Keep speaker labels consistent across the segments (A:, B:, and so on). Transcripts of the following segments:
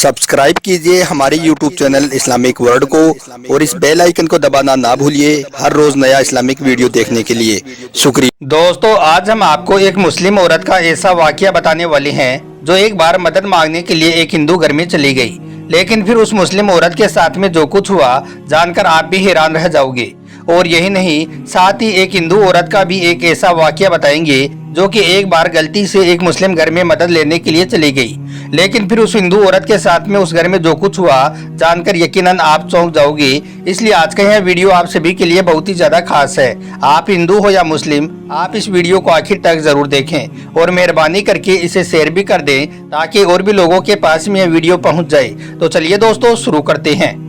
A: Subscribe कीजिए हमारे YouTube channel Islamic world को और इस बेल आइकन को दबाना ना भूलिए हर रोज नया इस्लामिक वीडियो देखने के लिए। शुक्रिया।
B: दोस्तों, आज हम आपको एक मुस्लिम औरत का ऐसा वाकया बताने वाले हैं जो एक बार मदद मांगने के लिए एक हिंदू घर में चली गई, लेकिन फिर उस मुस्लिम औरत के साथ में जो कुछ हुआ जानकर आप भी हैरान रह जाओगे। और यही नहीं, साथ ही एक हिंदू औरत का भी एक ऐसा वाकया बताएंगे जो कि एक बार गलती से एक मुस्लिम घर में मदद लेने के लिए चली गई, लेकिन फिर उस हिंदू औरत के साथ में उस घर में जो कुछ हुआ जानकर यकीनन आप चौंक जाओगे। इसलिए आज का यह वीडियो आप सभी के लिए बहुत ही ज्यादा खास है। आप हिंदू हो या मुस्लिम, आप इस वीडियो को आखिर तक जरूर देखें और मेहरबानी करके इसे शेयर भी कर दें ताकि और भी लोगों के पास में यह वीडियो पहुंच जाए। तो चलिए दोस्तों, शुरू करते हैं।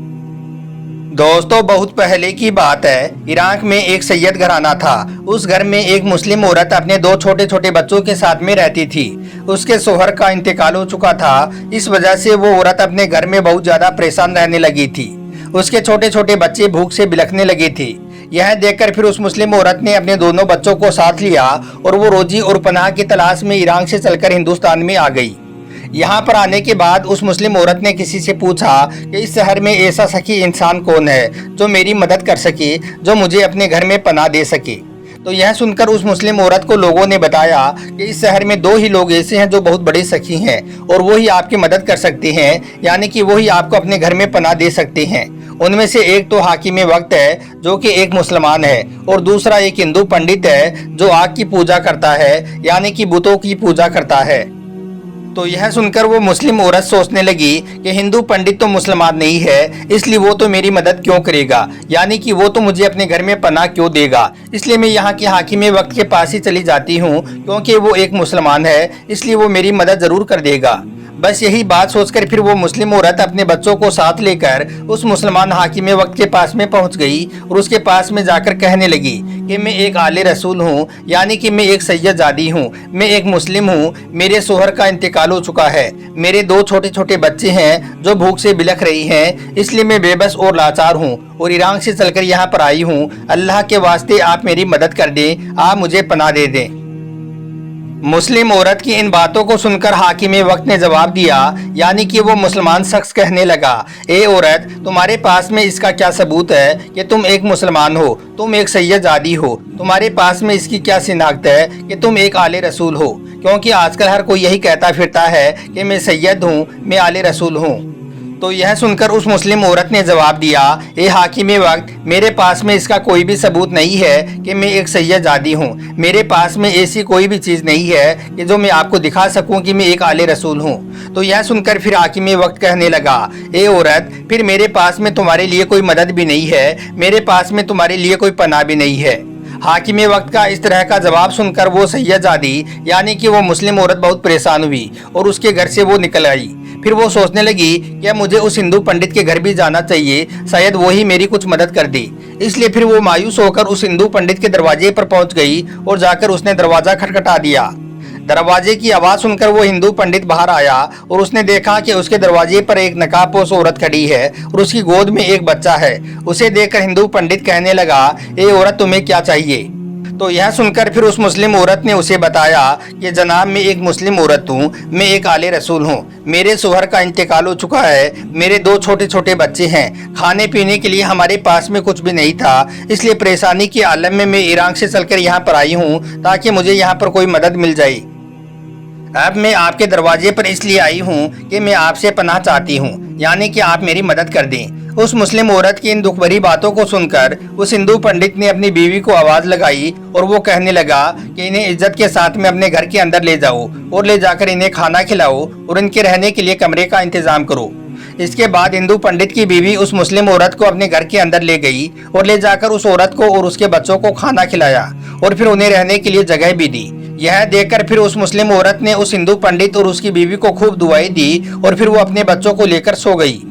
B: दोस्तों, बहुत पहले की बात है, इराक में एक सैयद घराना था। उस घर में एक मुस्लिम औरत अपने दो छोटे छोटे बच्चों के साथ में रहती थी। उसके शोहर का इंतकाल हो चुका था। इस वजह से वो औरत अपने घर में बहुत ज्यादा परेशान रहने लगी थी। उसके छोटे छोटे बच्चे भूख से बिलखने लगे थे। यह देखकर फिर उस मुस्लिम औरत ने अपने दोनों बच्चों को साथ लिया और वो रोजी और पनाह की तलाश में ईरान से चलकर हिंदुस्तान में आ गई। यहाँ पर आने के बाद उस मुस्लिम औरत ने किसी से पूछा कि इस शहर में ऐसा सखी इंसान कौन है जो मेरी मदद कर सके, जो मुझे अपने घर में पनाह दे सके। तो यह सुनकर उस मुस्लिम औरत को लोगों ने बताया कि इस शहर में दो ही लोग ऐसे हैं जो बहुत बड़े सखी हैं और वो ही आपकी मदद कर सकते हैं, यानी कि वो ही आपको अपने घर में पनाह दे सकते हैं। उनमें से एक तो हाकिम वक्त है जो कि एक मुसलमान है और दूसरा एक हिंदू पंडित है जो आग की पूजा करता है, यानी कि बुतों की पूजा करता है। तो यह सुनकर वो मुस्लिम औरत सोचने लगी कि हिंदू पंडित तो मुसलमान नहीं है, इसलिए वो तो मेरी मदद क्यों करेगा, यानी कि वो तो मुझे अपने घर में पनाह क्यों देगा। इसलिए मैं यहाँ के हाकिम वक्त के पास ही चली जाती हूँ, क्योंकि वो एक मुसलमान है, इसलिए वो मेरी मदद जरूर कर देगा। बस यही बात सोचकर फिर वो मुस्लिम औरत अपने बच्चों को साथ लेकर उस मुसलमान हाकिम वक्त के पास में पहुंच गई और उसके पास में जाकर कहने लगी कि मैं एक आले रसूल हूं, यानी कि मैं एक सैयदजादी हूं, मैं एक मुस्लिम हूं, मेरे शोहर का इंतकाल हो चुका है, मेरे दो छोटे छोटे बच्चे हैं जो भूख से बिलख रही हैं, इसलिए मैं बेबस और लाचार हूं और ईरान से चलकर यहाँ पर आई हूँ। अल्लाह के वास्ते आप मेरी मदद कर दें, आप मुझे पनाह दे दें। मुस्लिम औरत की इन बातों को सुनकर हाकिम वक्त ने जवाब दिया, यानी कि वो मुसलमान शख्स कहने लगा, ए औरत, तुम्हारे पास में इसका क्या सबूत है कि तुम एक मुसलमान हो, तुम एक सैयदजादी हो? तुम्हारे पास में इसकी क्या शिनाख्त है कि तुम एक आले रसूल हो? क्योंकि आजकल हर कोई यही कहता फिरता है कि मैं सैयद हूँ, मैं आले रसूल हूँ। तो यह सुनकर उस मुस्लिम औरत ने जवाब दिया, ए हाकिम वक्त, मेरे पास में इसका कोई भी सबूत नहीं है कि मैं एक सैयदजादी हूँ। मेरे पास में ऐसी कोई भी चीज़ नहीं है कि जो मैं आपको दिखा सकूं कि मैं एक आले रसूल हूँ। तो यह सुनकर फिर हाकिम वक्त कहने लगा, ए औरत, फिर मेरे पास में तुम्हारे लिए कोई मदद भी नहीं है, मेरे पास में तुम्हारे लिए कोई पनाह भी नहीं है। हाकिम वक्त का इस तरह का जवाब सुनकर वो सैयदजादी, यानी कि वो मुस्लिम औरत बहुत परेशान हुई और उसके घर से वो निकल आई। फिर वो सोचने लगी कि अब मुझे उस हिंदू पंडित के घर भी जाना चाहिए, शायद वो ही मेरी कुछ मदद कर दे। इसलिए फिर वो मायूस होकर उस हिंदू पंडित के दरवाजे पर पहुंच गई और जाकर उसने दरवाजा खटखटा दिया। दरवाजे की आवाज सुनकर वो हिंदू पंडित बाहर आया और उसने देखा कि उसके दरवाजे पर एक नकाबपोश औरत खड़ी है और उसकी गोद में एक बच्चा है। उसे देखकर हिंदू पंडित कहने लगा, ए औरत, तुम्हें क्या चाहिए? तो यह सुनकर फिर उस मुस्लिम औरत ने उसे बताया कि जनाब, मैं एक मुस्लिम औरत हूँ, मैं एक आले रसूल हूँ, मेरे शोहर का इंतकाल हो चुका है, मेरे दो छोटे छोटे बच्चे हैं, खाने पीने के लिए हमारे पास में कुछ भी नहीं था, इसलिए परेशानी के आलम में मैं ईरान से चलकर यहाँ पर आई हूँ ताकि मुझे यहाँ पर कोई मदद मिल जाए। अब मैं आपके दरवाजे पर इसलिए आई हूँ कि मैं आपसे पनाह चाहती हूँ, यानी कि आप मेरी मदद कर दें। उस मुस्लिम औरत की इन दुख भरी बातों को सुनकर उस हिंदू पंडित ने अपनी बीवी को आवाज लगाई और वो कहने लगा कि इन्हें इज्जत के साथ में अपने घर के अंदर ले जाओ और ले जाकर इन्हें खाना खिलाओ और इनके रहने के लिए कमरे का इंतजाम करो। इसके बाद हिंदू पंडित की बीवी उस मुस्लिम औरत को अपने घर के अंदर ले गई और ले जाकर उस औरत को और उसके बच्चों को खाना खिलाया और फिर उन्हें रहने के लिए जगह भी दी। यह देखकर फिर उस मुस्लिम औरत ने उस हिंदू पंडित और उसकी बीवी को खूब दुआएं दी और फिर वो अपने बच्चों को लेकर सो गई।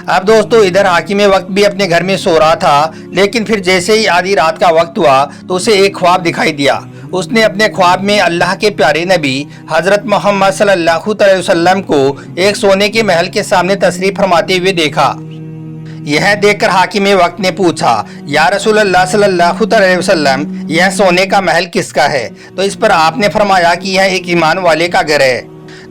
B: अब दोस्तों, इधर हाकिम वक्त भी अपने घर में सो रहा था, लेकिन फिर जैसे ही आधी रात का वक्त हुआ तो उसे एक ख्वाब दिखाई दिया। उसने अपने ख्वाब में अल्लाह के प्यारे नबी हजरत मोहम्मद सल्लल्लाहु अलैहि वसल्लम को एक सोने के महल के सामने तशरीफ फरमाते हुए देखा। यह देखकर हाकिम वक्त ने पूछा, या रसूल अल्लाह सल्लल्लाहु अलैहि वसल्लम, यह सोने का महल किसका है? तो इस पर आपने फरमाया कि यह एक ईमान वाले का घर है।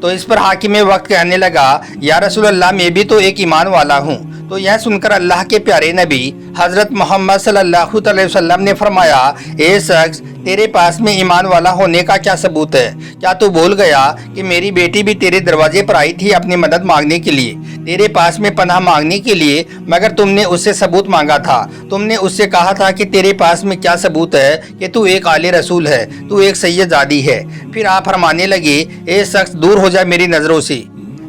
B: तो इस पर हाकिम वक्त कहने लगा, या रसूल अल्लाह, मैं भी तो एक ईमान वाला हूँ। तो यह सुनकर अल्लाह के प्यारे नबी हजरत मोहम्मद सल्लल्लाहु अलैहि वसल्लम ने फरमाया, ए शख्स, तेरे पास में ईमान वाला होने का क्या सबूत है? क्या तू भूल गया कि मेरी बेटी भी तेरे दरवाजे पर आई थी अपनी मदद मांगने के लिए, तेरे पास में पनाह मांगने के लिए, मगर तुमने उससे सबूत मांगा था। तुमने उससे कहा था कि तेरे पास में क्या सबूत है कि तू एक आले रसूल है, तू एक सैयदादी है। फिर आप फरमाने लगे, ए शख्स, दूर हो जा मेरी नजरों से।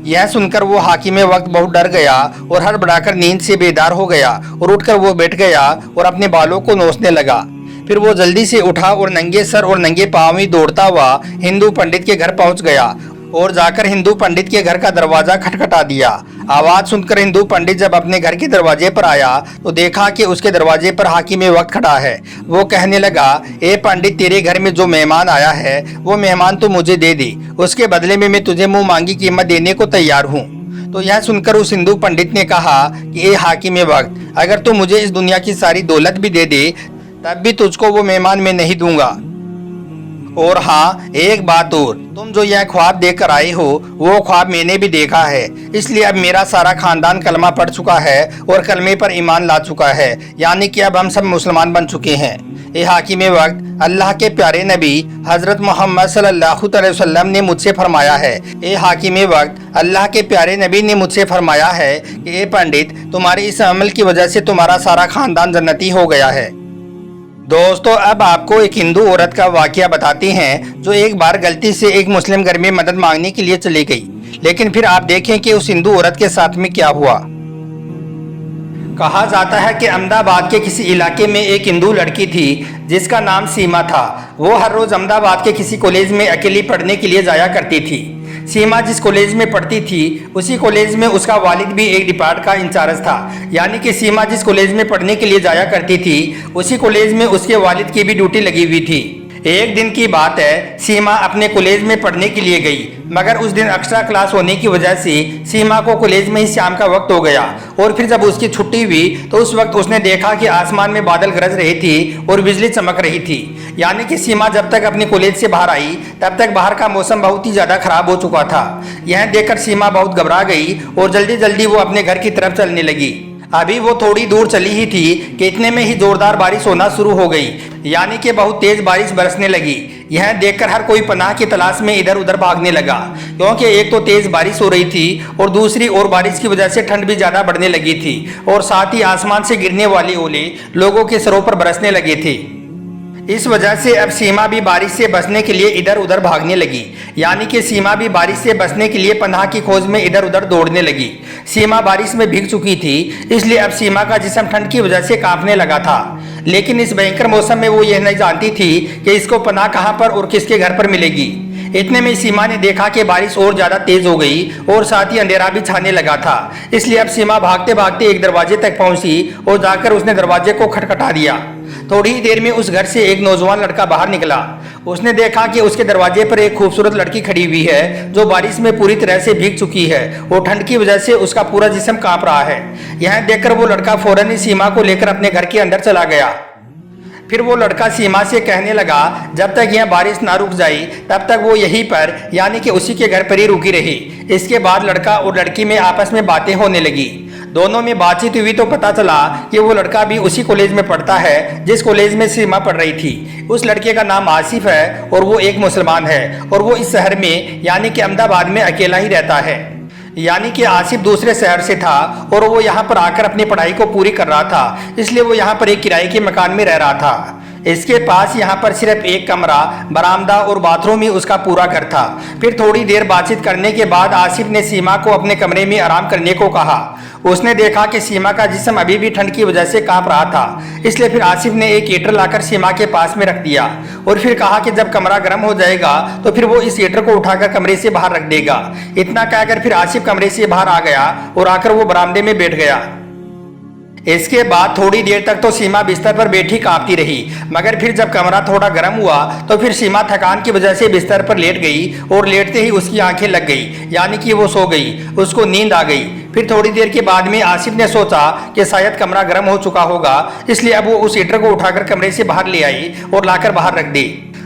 B: यह सुनकर वो हाकिम वक्त बहुत डर गया और हड़बड़ाकर नींद से बेदार हो गया और उठकर वो बैठ गया और अपने बालों को नोचने लगा। फिर वो जल्दी से उठा और नंगे सर और नंगे पांव ही दौड़ता हुआ हिंदू पंडित के घर पहुंच गया और जाकर हिंदू पंडित के घर का दरवाजा खटखटा दिया। आवाज सुनकर हिंदू पंडित जब अपने घर के दरवाजे पर आया तो देखा कि उसके दरवाजे पर हाकिम वक्त खड़ा है। वो कहने लगा, ए पंडित, तेरे घर में जो मेहमान आया है वो मेहमान तो मुझे दे दे, उसके बदले में मैं तुझे मुंह मांगी कीमत देने को तैयार हूँ। तो यह सुनकर उस हिंदू पंडित ने कहा कि ए हाकिम वक्त, अगर तू मुझे इस दुनिया की सारी दौलत भी दे दे तब भी तुझको वो मेहमान मैं नहीं दूंगा। और हाँ, एक बात और, तुम जो यह ख्वाब देकर आए हो वो ख्वाब मैंने भी देखा है, इसलिए अब मेरा सारा खानदान कलमा पढ़ चुका है और कलमे पर ईमान ला चुका है, यानी कि अब हम सब मुसलमान बन चुके हैं। ए हाकिम वक्त, अल्लाह के प्यारे नबी हजरत मोहम्मद सल्लल्लाहु अलैहि वसल्लम ने मुझसे फरमाया है, ए हाकिम वक्त, अल्लाह के प्यारे नबी ने मुझसे फरमाया है कि ए पंडित, तुम्हारे इस अमल की वजह से तुम्हारा सारा खानदान जन्नती हो गया है। दोस्तों, अब आपको एक हिंदू औरत का वाकया बताते हैं जो एक बार गलती से एक मुस्लिम घर में मदद मांगने के लिए चली गई, लेकिन फिर आप देखें कि उस हिंदू औरत के साथ में क्या हुआ। कहा जाता है कि अहमदाबाद के किसी इलाके में एक हिंदू लड़की थी जिसका नाम सीमा था। वो हर रोज अहमदाबाद के किसी कॉलेज में अकेली पढ़ने के लिए जाया करती थी। सीमा जिस कॉलेज में पढ़ती थी उसी कॉलेज में उसका वालिद भी एक डिपार्ट का इंचार्ज था, यानी कि सीमा जिस कॉलेज में पढ़ने के लिए जाया करती थी उसी कॉलेज में उसके वालिद की भी ड्यूटी लगी हुई थी। एक दिन की बात है, सीमा अपने कॉलेज में पढ़ने के लिए गई, मगर उस दिन एक्स्ट्रा क्लास होने की वजह से सीमा को कॉलेज में ही शाम का वक्त हो गया। और फिर जब उसकी छुट्टी हुई तो उस वक्त उसने देखा कि आसमान में बादल गरज रहे थे और बिजली चमक रही थी, यानी कि सीमा जब तक अपनी कॉलेज से बाहर आई तब तक बाहर का मौसम बहुत ही ज्यादा खराब हो चुका था। यह देखकर सीमा बहुत घबरा गई और जल्दी जल्दी वो अपने घर की तरफ चलने लगी। अभी वो थोड़ी दूर चली ही थी कि इतने में ही जोरदार बारिश होना शुरू हो गई, यानी कि बहुत तेज बारिश बरसने लगी। यह देखकर हर कोई पनाह की तलाश में इधर उधर भागने लगा, क्योंकि एक तो तेज बारिश हो रही थी और दूसरी ओर बारिश की वजह से ठंड भी ज्यादा बढ़ने लगी थी और साथ ही आसमान से गिरने वाले ओले लोगों के सरों पर बरसने लगे थे। इस वजह से अब सीमा भी बारिश से बचने के लिए इधर उधर भागने लगी, यानी कि सीमा भी बारिश से बचने के लिए पनाह की खोज में इधर उधर दौड़ने लगी। सीमा बारिश में भीग चुकी थी, इसलिए अब सीमा का जिस्म ठंड की वजह से कांपने लगा था। लेकिन इस भयंकर मौसम में वो यह नहीं जानती थी कि इसको पनाह कहाँ पर और किसके घर पर मिलेगी। इतने में सीमा ने देखा कि बारिश और ज्यादा तेज हो गई और साथ ही अंधेरा भी छाने लगा था, इसलिए अब सीमा भागते भागते एक दरवाजे तक पहुंची और जाकर उसने दरवाजे को खटखटा दिया। थोड़ी ही देर में उस घर से एक नौजवान लड़का बाहर निकला। उसने देखा कि उसके दरवाजे पर एक खूबसूरत लड़की खड़ी हुई है जो बारिश में पूरी तरह से भीग चुकी है और ठंड की वजह से उसका पूरा जिस्म कांप रहा है। यह देखकर वो लड़का फौरन ही सीमा को लेकर अपने घर के अंदर चला गया। फिर वो लड़का सीमा से कहने लगा, जब तक यह बारिश ना रुक जाए तब तक वो यहीं पर, यानी कि उसी के घर पर ही रुकी रही। इसके बाद लड़का और लड़की में आपस में बातें होने लगी। दोनों में बातचीत हुई तो पता चला कि वो लड़का भी उसी कॉलेज में पढ़ता है जिस कॉलेज में सीमा पढ़ रही थी। उस लड़के का नाम आसिफ है और वो एक मुसलमान है और वो इस शहर में, यानी कि अहमदाबाद में अकेला ही रहता है। यानी कि आसिफ दूसरे शहर से था और वो यहाँ पर आकर अपनी पढ़ाई को पूरी कर रहा था, इसलिए वो यहाँ पर एक किराए के मकान में रह रहा था। इसके पास यहाँ पर सिर्फ एक कमरा, बरामदा और बाथरूम ही उसका पूरा घर था। फिर थोड़ी देर बातचीत करने के बाद आसिफ ने सीमा को अपने कमरे में आराम करने को कहा। उसने देखा कि सीमा का जिस्म अभी भी ठंड की वजह से कांप रहा था, इसलिए फिर आसिफ ने एक हीटर लाकर सीमा के पास में रख दिया और फिर कहा कि जब कमरा गर्म हो जाएगा तो फिर वो इस हीटर को उठाकर कमरे से बाहर रख देगा। इतना कहकर फिर आसिफ कमरे से बाहर आ गया और आकर वो बरामदे में बैठ गया। इसके बाद थोड़ी देर तक तो सीमा बिस्तर पर बैठी कांपती रही, मगर फिर जब कमरा थोड़ा गर्म हुआ तो फिर सीमा थकान की वजह से बिस्तर पर लेट गई और लेटते ही उसकी आंखें लग गई, यानी कि वो सो गई, उसको नींद आ गई। फिर थोड़ी देर के बाद में आसिफ ने सोचा कि शायद कमरा गर्म हो चुका होगा, इसलिए अब वो उस हीटर को उठाकर कमरे से बाहर ले आई और लाकर बाहर रख दी।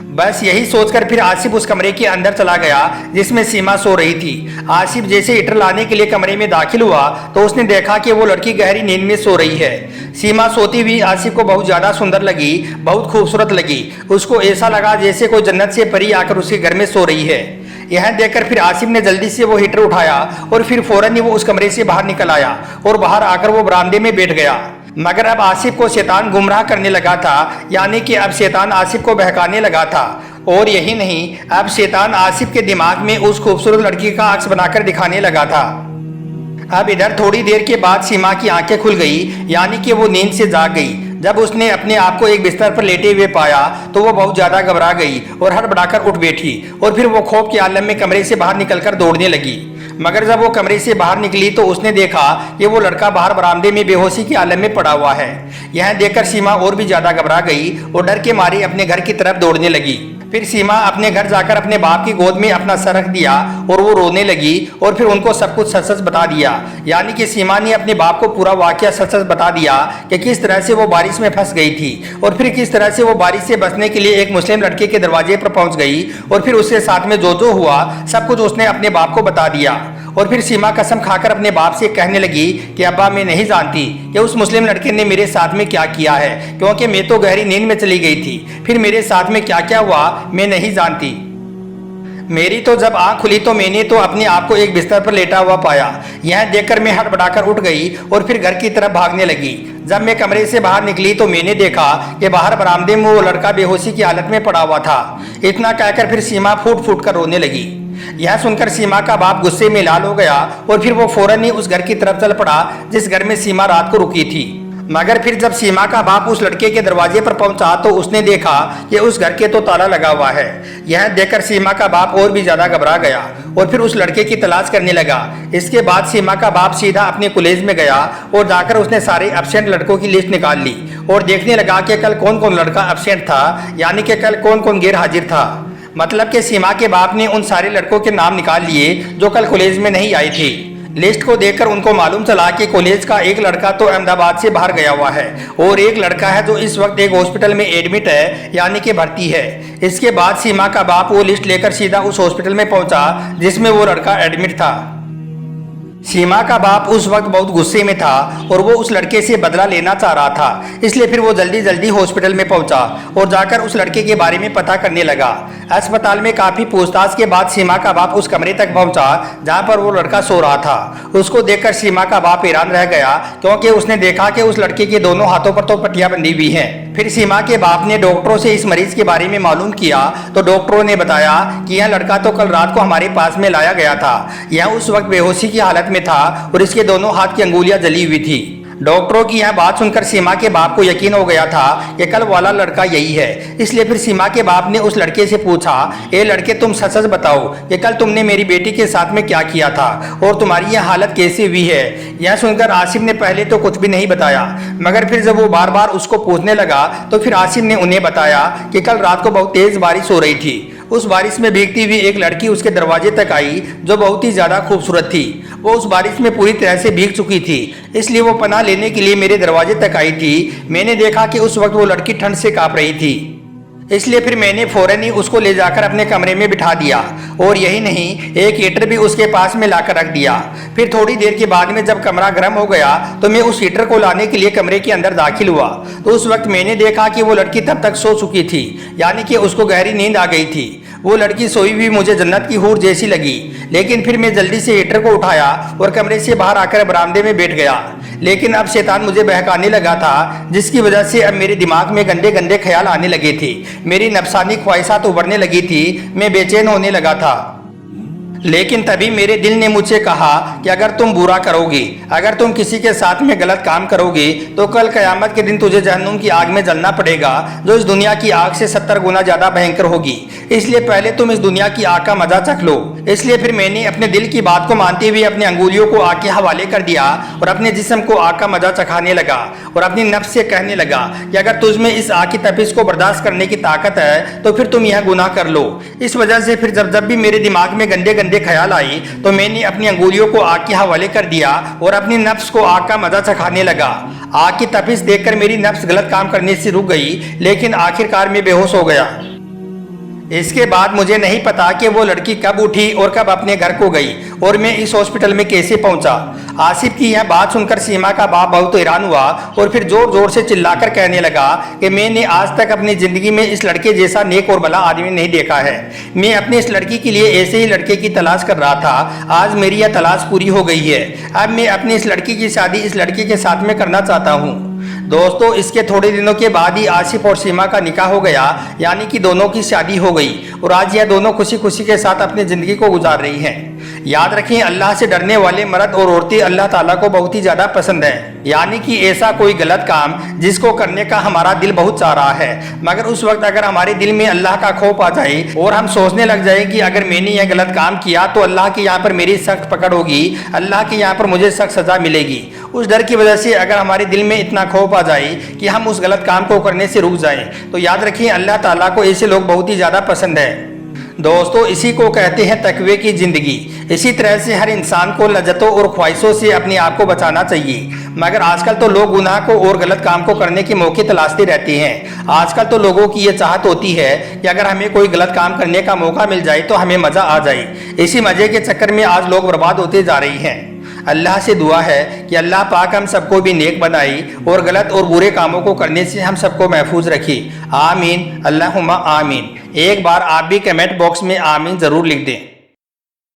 B: बस यही सोचकर फिर आसिफ उस कमरे के अंदर चला गया जिसमें सीमा सो रही थी। आसिफ जैसे हीटर लाने के लिए कमरे में दाखिल हुआ तो उसने देखा कि वो लड़की गहरी नींद में सो रही है। सीमा सोती हुई आसिफ को बहुत ज्यादा सुंदर लगी, बहुत खूबसूरत लगी। उसको ऐसा लगा जैसे कोई जन्नत से परी आकर उसके घर में सो रही है। यह देखकर फिर आसिफ ने जल्दी से वो हीटर उठाया और फिर फौरन ही वो उस कमरे से बाहर निकल आया और बाहर आकर वो बरामदे में बैठ गया। मगर अब आसिफ को शैतान गुमराह करने लगा था, यानी कि अब शैतान आसिफ को बहकाने लगा था। और यही नहीं, अब शैतान आसिफ के दिमाग में उस खूबसूरत लड़की का अक्स बनाकर दिखाने लगा था। अब इधर थोड़ी देर के बाद सीमा की आंखें खुल गई, यानी कि वो नींद से जाग गई। जब उसने अपने आप को एक बिस्तर पर लेटे हुए पाया तो वो बहुत ज्यादा घबरा गई और हड़बड़ाकर उठ बैठी और फिर वो खौफ के आलम में कमरे से बाहर निकलकर दौड़ने लगी। मगर जब वो कमरे से बाहर निकली तो उसने देखा कि वो लड़का बाहर बरामदे में बेहोशी के आलम में पड़ा हुआ है। यह देखकर सीमा और भी ज्यादा घबरा गई और डर के मारे अपने घर की तरफ दौड़ने लगी। फिर सीमा अपने घर जाकर अपने बाप की गोद में अपना सर रख दिया और वो रोने लगी और फिर उनको सब कुछ सच सच बता दिया। यानी कि सीमा ने अपने बाप को पूरा वाकया सच सच बता दिया कि किस तरह से वो बारिश में फंस गई थी और फिर किस तरह से वो बारिश से बचने के लिए एक मुस्लिम लड़के के दरवाजे पर पहुंच गई और फिर उसके साथ में जो हुआ सब कुछ उसने अपने बाप को बता दिया। और फिर सीमा कसम खाकर अपने बाप से कहने लगी कि अब्बा, मैं नहीं जानती कि उस मुस्लिम लड़के ने मेरे साथ में क्या किया है, क्योंकि मैं तो गहरी नींद में चली गई थी। फिर मेरे साथ में क्या क्या हुआ मैं नहीं जानती। मेरी तो जब आंख खुली तो मैंने तो अपने आप को एक बिस्तर पर लेटा हुआ पाया। यह देखकर मैं हड़बड़ाकर उठ गई और फिर घर की तरफ भागने लगी। जब मैं कमरे से बाहर निकली तो मैंने देखा कि बाहर बरामदे में वो लड़का बेहोशी की हालत में पड़ा हुआ था। इतना कहकर फिर सीमा फूट फूट कर रोने लगी। यह सुनकर सीमा का बाप गुस्से में लाल हो गया और फिर वो फौरन ही उस घर की तरफ चल पड़ा जिस घर में सीमा रात को रुकी थी। मगर फिर जब सीमा का बाप उस लड़के के दरवाजे पर पहुंचा तो उसने देखा कि उस घर के तो ताला लगा हुआ है। यह देखकर सीमा का बाप और भी ज्यादा घबरा गया और फिर उस लड़के की तलाश करने लगा। इसके बाद सीमा का बाप सीधा अपने कॉलेज में गया और जाकर उसने सारे एब्सेंट लड़कों की लिस्ट निकाल ली और देखने लगा कि कल कौन कौन लड़का एब्सेंट था, यानी कि कल कौन कौन गैर हाजिर था। मतलब कि सीमा के बाप ने उन सारे लड़कों के नाम निकाल लिए जो कल कॉलेज में नहीं आए थे। लिस्ट को देखकर उनको मालूम चला कि कॉलेज का एक लड़का तो अहमदाबाद से बाहर गया हुआ है और एक लड़का है जो इस वक्त एक हॉस्पिटल में एडमिट है, यानी कि भर्ती है। इसके बाद सीमा का बाप वो लिस्ट लेकर सीधा उस हॉस्पिटल में पहुंचा जिसमें वो लड़का एडमिट था। सीमा का बाप उस वक्त बहुत गुस्से में था और वो उस लड़के से बदला लेना चाह रहा था, इसलिए फिर वो जल्दी जल्दी हॉस्पिटल में पहुंचा और जाकर उस लड़के के बारे में पता करने लगा। अस्पताल में काफी पूछताछ के बाद सीमा का बाप उस कमरे तक पहुंचा जहां पर वो लड़का सो रहा था। उसको देखकर सीमा का बाप हैरान रह गया क्योंकि उसने देखा कि उस लड़के के दोनों हाथों पर तो पट्टियां बंधी हुई हैं। फिर सीमा के बाप ने डॉक्टरों से इस मरीज के बारे में मालूम किया तो डॉक्टरों ने बताया कि यह लड़का तो कल रात को हमारे पास में लाया गया था। यह उस वक्त बेहोशी की हालत में था और इसके दोनों हाथ की अंगुलियां जली हुई थी। डॉक्टरों की यह बात सुनकर सीमा के बाप को यकीन हो गया था कि कल वाला लड़का यही है। इसलिए फिर सीमा के बाप ने उस लड़के से पूछा, ए लड़के, तुम सच सच बताओ कि कल तुमने मेरी बेटी के साथ में क्या किया था और तुम्हारी यह हालत कैसी हुई है। यह सुनकर आसिफ ने पहले तो कुछ भी नहीं बताया, मगर फिर जब वो बार बार उसको पूछने लगा तो फिर आसिफ ने उन्हें बताया कि कल रात को बहुत तेज बारिश हो रही थी। उस बारिश में भीगती हुई एक लड़की उसके दरवाजे तक आई जो बहुत ही ज्यादा खूबसूरत थी। वो उस बारिश में पूरी तरह से भीग चुकी थी, इसलिए वो पनाह लेने के लिए मेरे दरवाजे तक आई थी। मैंने देखा कि उस वक्त वो लड़की ठंड से कांप रही थी, इसलिए फिर मैंने फौरन ही उसको ले जाकर अपने कमरे में बिठा दिया और यही नहीं, एक हीटर भी उसके पास में लाकर रख दिया। फिर थोड़ी देर के बाद में जब कमरा गर्म हो गया तो मैं उस हीटर को लाने के लिए कमरे के अंदर दाखिल हुआ तो उस वक्त मैंने देखा कि वो लड़की तब तक सो चुकी थी, यानी कि उसको गहरी नींद आ गई थी। वो लड़की सोई हुई मुझे जन्नत की हूर जैसी लगी, लेकिन फिर मैं जल्दी से हीटर को उठाया और कमरे से बाहर आकर बरामदे में बैठ गया। लेकिन अब शैतान मुझे बहकाने लगा था, जिसकी वजह से अब मेरे दिमाग में गंदे गंदे ख्याल आने लगे थे। मेरी नफसानी ख्वाहिशात उभरने लगी थी, मैं बेचैन होने लगा था। लेकिन तभी मेरे दिल ने मुझसे कहा कि अगर तुम बुरा करोगे, अगर तुम किसी के साथ में गलत काम करोगे तो कल कयामत के दिन तुझे जहन्नुम की आग में जलना पड़ेगा, जो इस दुनिया की आग से 70 गुना ज्यादा भयंकर होगी। इसलिए पहले तुम इस दुनिया की आग का मजा चख लो। इसलिए फिर मैंने अपने दिल की बात को मानते हुए अपनी अंगुलियों को आग के हवाले कर दिया और अपने जिस्म को आग का मजा चखाने लगा और अपनी नफ्स से कहने लगा कि अगर तुझमें इस आग की तपिश को बर्दाश्त करने की ताकत है तो फिर तुम यह गुनाह कर लो। इस वजह से फिर जब भी मेरे दिमाग में गंदे गंदे ख्याल आई तो मैंने अपनी अंगुलियों को आग के हवाले कर दिया और अपनी नफ्स को आग का मजा चखाने लगा। आग की तपिश देखकर मेरी नफ्स गलत काम करने से रुक गई, लेकिन आखिरकार मैं बेहोश हो गया। इसके बाद मुझे नहीं पता कि वो लड़की कब उठी और कब अपने घर को गई और मैं इस हॉस्पिटल में कैसे पहुंचा। आसिफ की यह बात सुनकर सीमा का बाप बहुत हैरान हुआ और फिर जोर जोर से चिल्लाकर कहने लगा कि मैंने आज तक अपनी जिंदगी में इस लड़के जैसा नेक और भला आदमी नहीं देखा है। मैं अपनी इस लड़की के लिए ऐसे ही लड़के की तलाश कर रहा था। आज मेरी यह तलाश पूरी हो गई है। अब मैं अपनी इस लड़की की शादी इस लड़के के साथ में करना चाहता हूँ। दोस्तों, इसके थोड़े दिनों के बाद ही आसिफ और सीमा का निकाह हो गया, यानी कि दोनों की शादी हो गई और आज यह दोनों खुशी खुशी के साथ अपनी जिंदगी को गुजार रही हैं। याद रखें, अल्लाह से डरने वाले मर्द और औरतें अल्लाह ताला को बहुत ही ज्यादा पसंद है। यानी कि ऐसा कोई गलत काम जिसको करने का हमारा दिल बहुत चाह रहा है, मगर उस वक्त अगर हमारे दिल में अल्लाह का खौफ आ जाए और हम सोचने लग जाए कि अगर मैंने यह गलत काम किया तो अल्लाह के यहाँ पर मेरी सख्त पकड़ होगी, अल्लाह के यहाँ पर मुझे सख्त सजा मिलेगी, उस डर की वजह से अगर हमारे दिल में इतना खौफ आ जाए कि हम उस गलत काम को करने से रुक जाएं, तो याद रखिए अल्लाह ताला को ऐसे लोग बहुत ही ज़्यादा पसंद है। दोस्तों, इसी को कहते हैं तकवे की ज़िंदगी। इसी तरह से हर इंसान को लज्जतों और ख्वाहिशों से अपने आप को बचाना चाहिए, मगर आजकल तो लोग गुनाह को और गलत काम को करने के मौके तलाशते रहते हैं। आजकल तो लोगों की ये चाहत होती है कि अगर हमें कोई गलत काम करने का मौका मिल जाए तो हमें मज़ा आ जाए। इसी मज़े के चक्कर में आज लोग बर्बाद होते जा रहे हैं। अल्लाह से दुआ है कि अल्लाह पाक हम सबको भी नेक बनाई और गलत और बुरे कामों को करने से हम सबको महफूज रखे। आमीन, अल्लाहुम्मा आमीन। एक बार आप भी कमेंट बॉक्स में आमीन ज़रूर लिख दें।